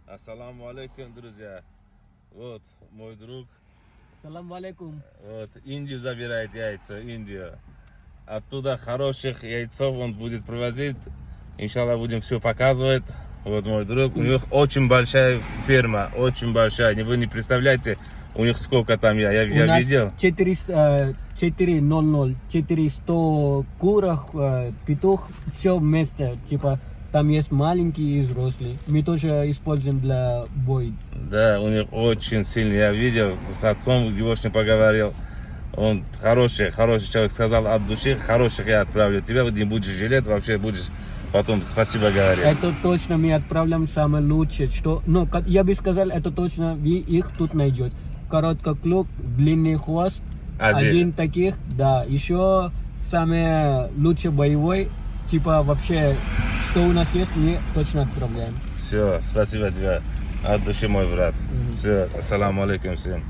Ассаламу алейкум, друзья. Вот мой друг. Салам алейкум. Вот Индию забирает яйца, Индию. Оттуда хороших яйцов он будет привозить. Иншаллах будем все показывать. Вот мой друг. У них очень большая ферма, очень большая. Вы не представляете, у них сколько там я видел. 400, 400 курах, петух, все вместе. Типа там есть маленькие и взрослые. Мы тоже используем для боя. Да, у них очень сильно. Я видел, с отцом его поговорил. Он хороший человек, сказал от души, хороших я отправлю. Тебя не будешь жалеть, вообще будешь потом спасибо говорить. Это точно мы отправляем самое лучшее. Что, ну, я бы сказал, это точно вы их тут найдете. Короткоклюв, длинный хвост, один таких, да. Еще самый лучший боевой, типа вообще, что у нас есть, мы точно отправляем. Все, спасибо тебе от души, мой брат. Все, ассаламу алейкум всем.